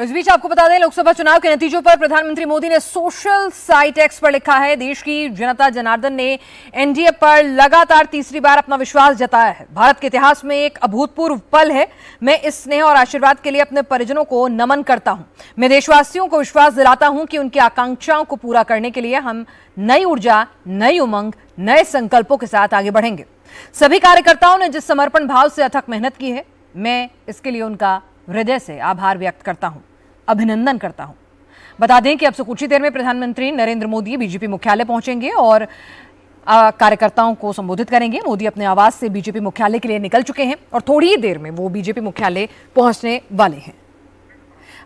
और इस बीच आपको बता दें, लोकसभा चुनाव के नतीजों पर प्रधानमंत्री मोदी ने सोशल साइट एक्स पर लिखा है, देश की जनता जनार्दन ने एनडीए पर लगातार तीसरी बार अपना विश्वास जताया है। भारत के इतिहास में एक अभूतपूर्व पल है। मैं इस स्नेह और आशीर्वाद के लिए अपने परिजनों को नमन करता हूं। मैं देशवासियों को विश्वास दिलाता हूं कि उनकी आकांक्षाओं को पूरा करने के लिए हम नई ऊर्जा, नई उमंग, नए संकल्पों के साथ आगे बढ़ेंगे। सभी कार्यकर्ताओं ने जिस समर्पण भाव से अथक मेहनत की है, मैं इसके लिए उनका हृदय से आभार व्यक्त करता हूं, अभिनंदन करता हूं। बता दें कि अब से कुछ ही देर में प्रधानमंत्री नरेंद्र मोदी बीजेपी मुख्यालय पहुंचेंगे और कार्यकर्ताओं को संबोधित करेंगे। मोदी अपने आवास से बीजेपी मुख्यालय के लिए निकल चुके हैं और थोड़ी ही देर में वो बीजेपी मुख्यालय पहुंचने वाले हैं।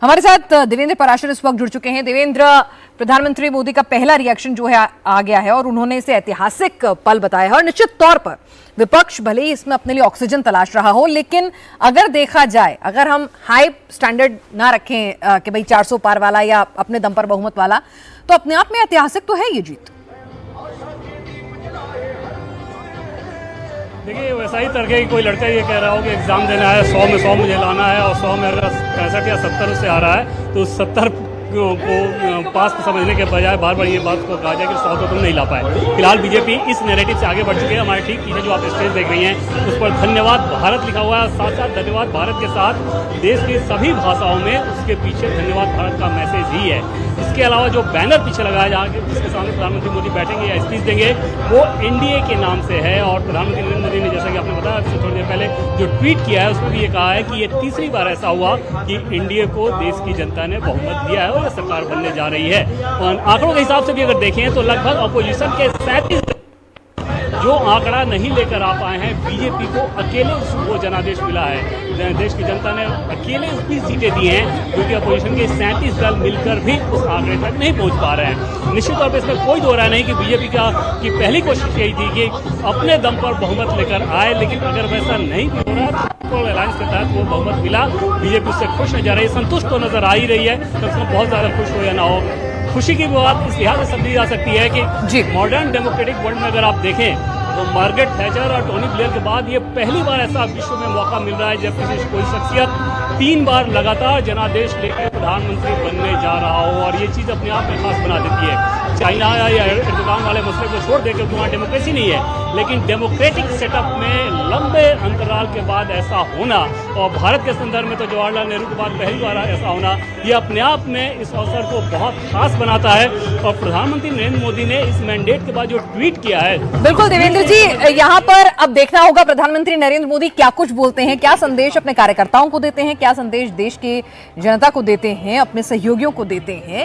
हमारे साथ देवेंद्र पराशर इस वक्त जुड़ चुके हैं। देवेंद्र, प्रधानमंत्री मोदी का पहला रिएक्शन जो है आ गया है और उन्होंने इसे ऐतिहासिक पल बताया है और निश्चित तौर पर विपक्ष भले ही इसमें अपने लिए ऑक्सीजन तलाश रहा हो, लेकिन अगर देखा जाए, अगर हम हाई स्टैंडर्ड ना रखें कि भाई 400 पार वाला या अपने दम पर बहुमत वाला, तो अपने आप में ऐतिहासिक तो है ये जीत। देखिए, वैसा ही तरह की कोई लड़का ये कह रहा हो कि एग्जाम देना है, 100 में 100 मुझे लाना है और 100 में अगर 65 या 70 उससे आ रहा है तो 70 को पास समझने के बजाय बार बार ये बात को कहा जाए कि 100 को तुम नहीं ला पाए। फिलहाल बीजेपी इस नैरेटिव से आगे बढ़ चुके हैं। हमारे ठीक पीछे जो आप स्टेज देख रही हैं उस पर धन्यवाद भारत लिखा हुआ है। साथ साथ धन्यवाद भारत के साथ देश की सभी भाषाओं में उसके पीछे धन्यवाद भारत का मैसेज ही है। इसके अलावा जो बैनर पीछे लगाया जहाँ जिसके सामने प्रधानमंत्री मोदी बैठेंगे या स्पीच देंगे वो एनडीए के नाम से है। और प्रधानमंत्री नरेंद्र मोदी ने, जैसा कि आपने बताया इससे थोड़ी देर पहले, जो ट्वीट किया है उसमें भी ये कहा है कि ये तीसरी बार ऐसा हुआ कि एनडीए को देश की जनता ने बहुमत दिया है और यह सरकार बनने जा रही है। और आंकड़ों के हिसाब से भी अगर देखें तो लगभग अपोजिशन के 37 जो आंकड़ा नहीं लेकर आ पाए हैं, बीजेपी को अकेले वो जनादेश मिला है। देश की जनता ने अकेले 20 सीटें दी हैं, क्योंकि अपोजिशन के 37 दल मिलकर भी उस आंकड़े तक नहीं पहुंच पा रहे हैं। निश्चित तौर पर इसमें कोई दो राय नहीं कि बीजेपी की पहली कोशिश यही थी कि अपने दम पर बहुमत लेकर आए, लेकिन अगर वैसा नहीं भी हो रहा तो अलायंस के तहत वो बहुमत मिला। बीजेपी उससे खुश नजर आ रही है, संतुष्ट तो नजर आ ही रही है। तो उसमें बहुत ज्यादा खुश हो या ना हो, खुशी की बात इस लिहाज से समझी जा सकती है कि मॉडर्न डेमोक्रेटिक वर्ल्ड में अगर आप देखें तो मार्गरेट थैचर और टोनी ब्लेयर के बाद ये पहली बार ऐसा विश्व में मौका मिल रहा है जब किसी कोई शख्सियत 3 बार लगातार जनादेश लेकर प्रधानमंत्री बनने जा रहा हो। और ये चीज़ अपने आप में खास बना देती है। चाइना या एर्दोगान वाले मसले को छोड़ देकर वहाँ डेमोक्रेसी नहीं है, लेकिन डेमोक्रेटिक सेटअप में लंबे अंतराल के बाद ऐसा होना, और भारत के संदर्भ में तो जवाहरलाल नेहरू के बाद पहली बार ऐसा होना, ये अपने आप में इस अवसर को बहुत खास बनाता है। और प्रधानमंत्री नरेंद्र मोदी ने इस मैंडेट के बाद जो ट्वीट किया है, बिल्कुल देवेंद्र जी, यहाँ पर अब देखना होगा प्रधानमंत्री नरेंद्र मोदी क्या कुछ बोलते हैं, क्या संदेश अपने कार्यकर्ताओं को देते हैं, क्या संदेश देश की जनता को देते हैं, अपने सहयोगियों को देते हैं।